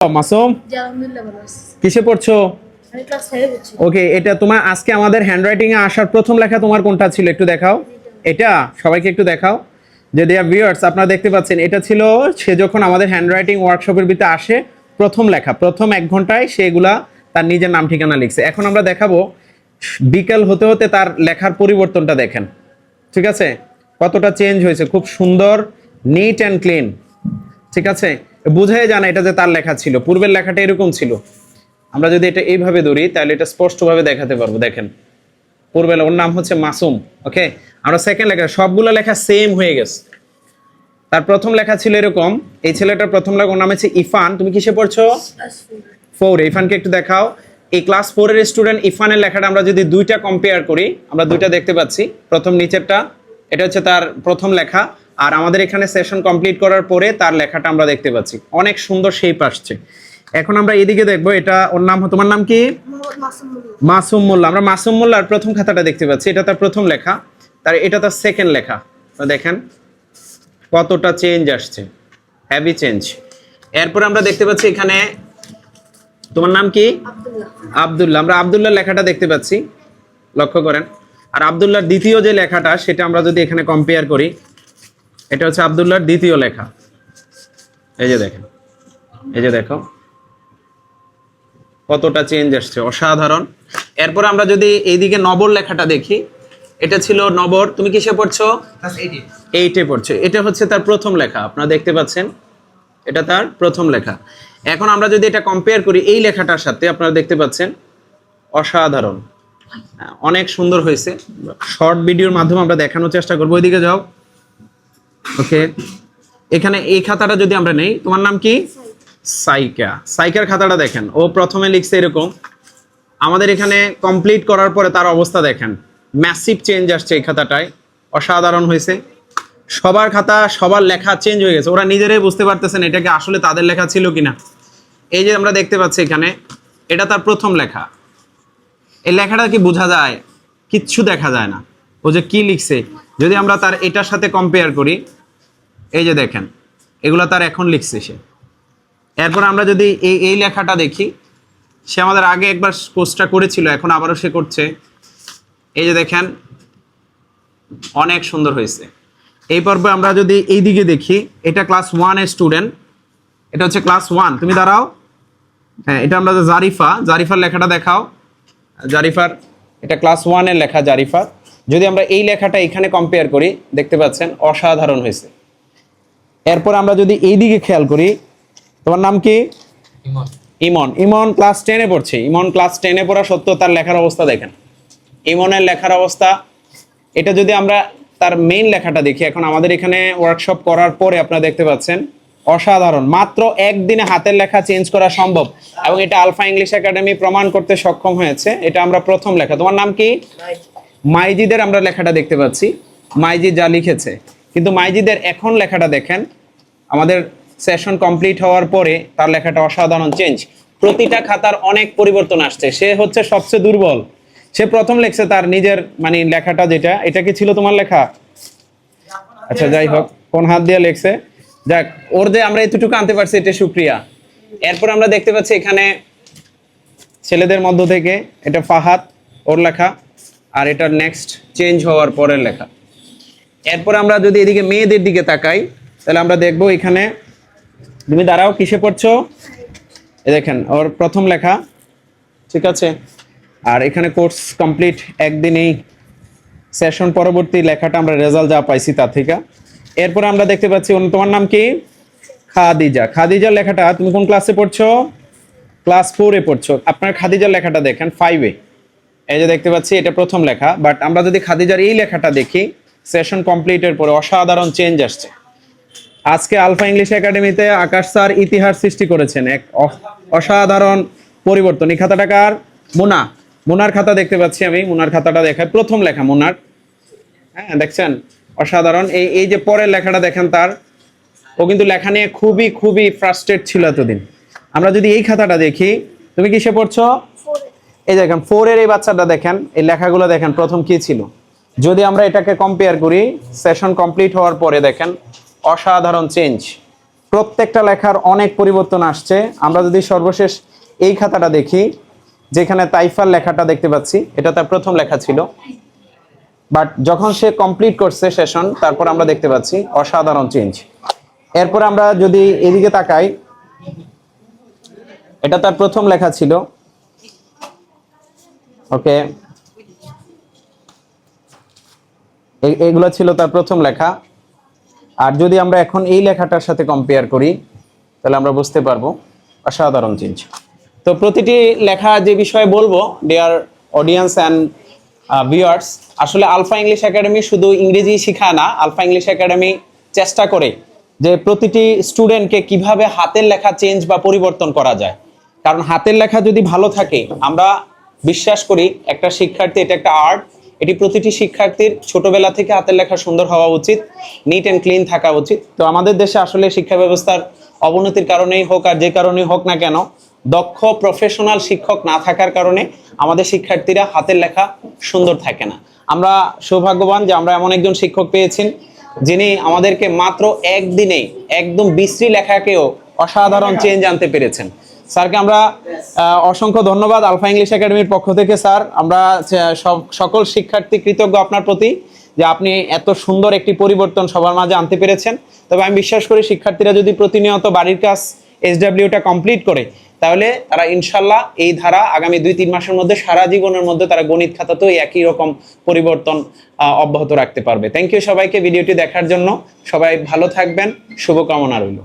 মাসুম, কিসে পড়ছো? ওকে, এটা তোমার আজকে আমাদের হ্যান্ডরাইটিং এ আসার প্রথম লেখা তোমার কোনটা ছিল একটু দেখাও। এটা সবাইকে একটু দেখাও যে ডিয়ার ভিউয়ার্স আপনারা দেখতে পাচ্ছেন এটা ছিল সে যখন আমাদের হ্যান্ডরাইটিং ওয়ার্কশপের ভিতরে আসে প্রথম লেখা, প্রথম 1 ঘন্টায় সেগুলা তার নিজের নাম ঠিকানা লিখছে। এখন আমরা দেখাবো বিকেল হতে হতে তার লেখার পরিবর্তনটা দেখেন, ঠিক আছে, কতটা চেঞ্জ হয়েছে, খুব সুন্দর, নিট অ্যান্ড ক্লিন, ঠিক আছে, বুঝাই যায় না এটা যে তার লেখা ছিল, পূর্বের লেখাটা এরকম ছিল। আমরা যদি এটা এইভাবে ধরি তাহলে এটা স্পষ্টভাবে দেখাতে পারবো। দেখেন পূর্বের ওর নাম হচ্ছে মাসুম। ওকে, আমরা সেকেন্ড লেখা সবগুলো লেখা সেম হয়ে গেছে। তার প্রথম লেখা ছিল এরকম, এই ছেলেটার প্রথম লেখা, ওর নাম হচ্ছে ইফান। তুমি কিসে পড়ছো? 4। ইফানকে একটু দেখাও। এই ক্লাস 4 এর স্টুডেন্ট ইফানের লেখাটা আমরা যদি দুইটা কম্পেয়ার করি, আমরা দুইটা দেখতে পাচ্ছি। প্রথম নিচেরটা এটা হচ্ছে তার প্রথম লেখা, আর আমাদের এখানে সেশন কমপ্লিট করার পরে তার লেখাটা আমরা দেখতে পাচ্ছি, অনেক সুন্দর শেপ আসছে। এখন আমরা এদিকে দেখবো, এটা ওর নাম, তোমার নাম কি? মাসুম মোল্লা। আমরা মাসুম মোল্লার প্রথম খাতাটা দেখতে পাচ্ছি, এটা তার প্রথম লেখা, তার এটা তার সেকেন্ড লেখা। দেখেন কতটা চেঞ্জ আসছে, হেভি চেঞ্জ। এরপর আমরা দেখতে পাচ্ছি এখানে তোমার নাম কি? আব্দুল্লাহ। আমরা আব্দুল্লাহ লেখাটা দেখতে পাচ্ছি, লক্ষ্য করেন। আর আব্দুল্লাহর দ্বিতীয় যে লেখাটা সেটা আমরা যদি এখানে কম্পেয়ার করি, এটা হচ্ছে আব্দুল্লাহর দ্বিতীয় লেখা। এই যে দেখেন, এই যে দেখো কতটা চেঞ্জ আসছে, অসাধারণ। এরপর আমরা যদি এইদিকে নবর লেখাটা দেখি, এটা ছিল নবর। তুমি কিসে পড়ছো? 8-এ পড়ছো। এটা হচ্ছে তার প্রথম লেখা, আপনারা দেখতে পাচ্ছেন এটা তার প্রথম লেখা। এখন আমরা যদি এটা কম্পেয়ার করি এই লেখাটার সাথে, আপনারা দেখতে পাচ্ছেন অসাধারণ, অনেক সুন্দর হয়েছে। শর্ট ভিডিওর মাধ্যমে আমরা দেখানোর চেষ্টা করবো। ওইদিকে যাও। ওকে, এখানে এই খাতাটা যদি আমরা নেই, তোমার নাম কি? সাইকা। সাইকার খাতাটা দেখেন, ও প্রথমে লিখছে এরকম, আমাদের এখানে কমপ্লিট করার পরে তার অবস্থা দেখেন, ম্যাসিভ চেঞ্জ আসছে এই খাতাটায়, অসাধারণ হয়েছে। সবার খাতা, সবার লেখা চেঞ্জ হয়ে গেছে, ওরা নিজেরাই বুঝতে পারতেছেন এটাকে আসলে তাদের লেখা ছিল কিনা। এই যে আমরা দেখতে পাচ্ছি এখানে, এটা তার প্রথম লেখা। এই লেখাটা কি বোঝা যায়? কিচ্ছু দেখা যায় না, ও যে কি লিখছে। যদি আমরা তার এটার সাথে কম্পেয়ার করি, এই যে দেখেন এগুলা তার এখন লিখছে সে। এরপর আমরা যদি এই লেখাটা দেখি, সে আমাদের আগে একবার কোর্সটা করেছিল, এখন আবারও সে করছে। এই যে দেখেন অনেক সুন্দর হয়েছে। এই পর্বে আমরা যদি এই দিকে দেখি, এটা ক্লাস 1 এর স্টুডেন্ট, এটা হচ্ছে ক্লাস 1। তুমি দাঁড়াও। হ্যাঁ, এটা আমরা জারিফার লেখাটা দেখাও। জারিফার, এটা ক্লাস 1 এর লেখা জারিফার। যদি আমরা এই লেখাটা এখানে কম্পেয়ার করি, দেখতে পাচ্ছেন অসাধারণ হয়েছে। এরপর আমরা যদি এই দিকে খেয়াল করি, তোমার নাম কি? ইমন। ইমন ক্লাস 10-এ পড়ছে। ইমন ক্লাস 10-এ পড়া সত্ত্বেও তার লেখার অবস্থা দেখেন, ইমনের লেখার অবস্থা। এটা যদি আমরা তার মেইন লেখাটা দেখি, এখন আমাদের এখানে ওয়ার্কশপ করার পরে আপনারা দেখতে পাচ্ছেন অসাধারণ, মাত্র একদিনে হাতের লেখা চেঞ্জ করা সম্ভব, এবং এটা আলফা ইংলিশ একাডেমি প্রমাণ করতে সক্ষম হয়েছে। এটা আমরা প্রথম লেখা। তোমার নাম কি? মাইজিদের আমরা লেখাটা দেখতে পাচ্ছি, মাইজিদ যা লিখেছে। কিন্তু মাইজিদের এখন লেখাটা দেখেন, আমাদের সেশন কমপ্লিট হওয়ার পরে তার লেখাটা অসাধারণ চেঞ্জ। প্রতিটা খাতার অনেক পরিবর্তন আসছে। সে হচ্ছে সবচেয়ে দুর্বল, সে প্রথম লেখছে তার নিজের মানে লেখাটা, যেটা এটা কি ছিল তোমার লেখা? আচ্ছা যাই হোক, কোন হাত দিয়ে লেখছে, যাক, ওর যে আমরা এতটুকু আনতে পারছি এটা শুক্রিয়া। এরপর আমরা দেখতে পাচ্ছি এখানে ছেলেদের মধ্য থেকে এটা ফাহাদ, ওর লেখা, আর এটা নেক্সট চেঞ্জ হওয়ার পরের লেখা। এরপর আমরা যদি এদিকে মেয়েদের দিকে তাকাই, তাহলে আমরা দেখবো এখানে, তুমি দাঁড়াও, কিসে পড়ছো? এই দেখেন ওর প্রথম লেখা, ঠিক আছে। আর এখানে কোর্স কমপ্লিট একদিনেই, সেশন পরবর্তী লেখাটা আমরা রেজাল্ট যা পাইছি তার থেকে। এরপর আমরা দেখতে পাচ্ছি তোমার নাম কি? খাদিজা। খাদিজার লেখাটা, তুমি কোন ক্লাসে পড়ছো? ক্লাস 4-এ পড়ছো। আপনার খাদিজার লেখাটা দেখেন 5-এ, এই যে দেখতে পাচ্ছি এটা প্রথম লেখা। বাট আমরা যদি খাদিজার এই লেখাটা দেখি, সেশন কমপ্লিটের পরে অসাধারণ চেঞ্জ আসছে। আজকে আলফা ইংলিশ একাডেমিতে আকাশ স্যার ইতিহাস সৃষ্টি করেছেন, এক অসাধারণ পরিবর্তন। এই খাতাটা কার? মুনার খাতা দেখতে পাচ্ছি আমি, মুনার খাতাটা দেখায়, প্রথম লেখা মুনার। হ্যাঁ দেখছেন অসাধারণ। এই যে পরের লেখাটা দেখেন তার, ও কিন্তু লেখা নিয়ে খুবই খুবই ফ্রাস্ট্রেট ছিল এতদিন। আমরা যদি এই খাতাটা দেখি, তুমি কিসে পড়ছো? এই দেখেন 4-এর এই বাচ্চাটা দেখেন, এই লেখাগুলো দেখেন প্রথম কি ছিল। যদি আমরা এটাকে কম্পেয়ার করি সেশন কমপ্লিট হওয়ার পরে, দেখেন অসাধারণ চেঞ্জ। প্রত্যেকটা লেখার অনেক পরিবর্তন আসছে। আমরা যদি সর্বশেষ এই খাতাটা দেখি, যেখানে তাইফার লেখাটা দেখতে পাচ্ছি, এটা তার প্রথম লেখা ছিল, বাট যখন সে কমপ্লিট করছে সেশন, তারপর আমরা দেখতে পাচ্ছি অসাধারণ চেঞ্জ। এরপর আমরা যদি এদিকে তাকাই, এটা তার প্রথম লেখা ছিল, ওকে, এগুলো ছিল তার প্রথম লেখা। আর যদি আমরা এখন এই লেখাটার সাথে কম্পেয়ার করি, তাহলে আমরা বুঝতে পারবো অসাধারণ চেঞ্জ। তো প্রতিটি লেখা যে বিষয়ে বলবো, ডিয়ার অডিয়েন্স অ্যান্ড ভিউয়ার্স, আসলে আলফা ইংলিশ একাডেমি শুধু ইংরেজি শেখায় না, আলফা ইংলিশ একাডেমি চেষ্টা করে যে প্রতিটি স্টুডেন্টকে কিভাবে হাতের লেখা চেঞ্জ বা পরিবর্তন করা যায়। কারণ হাতের লেখা যদি ভালো থাকে, আমরা বিশ্বাস করি একটা শিক্ষার্থী, এটা একটা আর্ট, এটি প্রতিটি শিক্ষার্থীর ছোটবেলা থেকে হাতের লেখা সুন্দর হওয়া উচিত, নিট অ্যান্ড ক্লিন থাকা উচিত। তো আমাদের দেশে আসলে শিক্ষা ব্যবস্থার অবনতির কারণেই হোক আর যে কারণেই হোক না কেন, দক্ষ প্রফেশনাল শিক্ষক না থাকার কারণে আমাদের শিক্ষার্থীরা হাতের লেখা সুন্দর থাকে না। আমরা সৌভাগ্যবান যে আমরা এমন একজন শিক্ষক পেয়েছেন যিনি আমাদেরকে মাত্র একদিনেই একদম বিশ্রী লেখাকেও অসাধারণ চেঞ্জ আনতে পেরেছেন। স্যারকে আমরা অসংখ্য ধন্যবাদ আলফা ইংলিশ একাডেমির পক্ষ থেকে। স্যার, আমরা সকল শিক্ষার্থী কৃতজ্ঞ আপনার প্রতি যে আপনি এত সুন্দর একটি পরিবর্তন সবার মাঝে আনতে পেরেছেন। তবে আমি বিশ্বাস করি শিক্ষার্থীরা যদি প্রতিনিয়ত বাড়ির কাজ SWটা কমপ্লিট করে, তাহলে তারা ইনশাল্লাহ এই ধারা আগামী 2-3 মাসের মধ্যে সারা জীবনের মধ্যে তারা গণিত খাতাতেও একই রকম পরিবর্তন অব্যাহত রাখতে পারবে। থ্যাংক ইউ সবাইকে ভিডিওটি দেখার জন্য। সবাই ভালো থাকবেন, শুভকামনা রইল।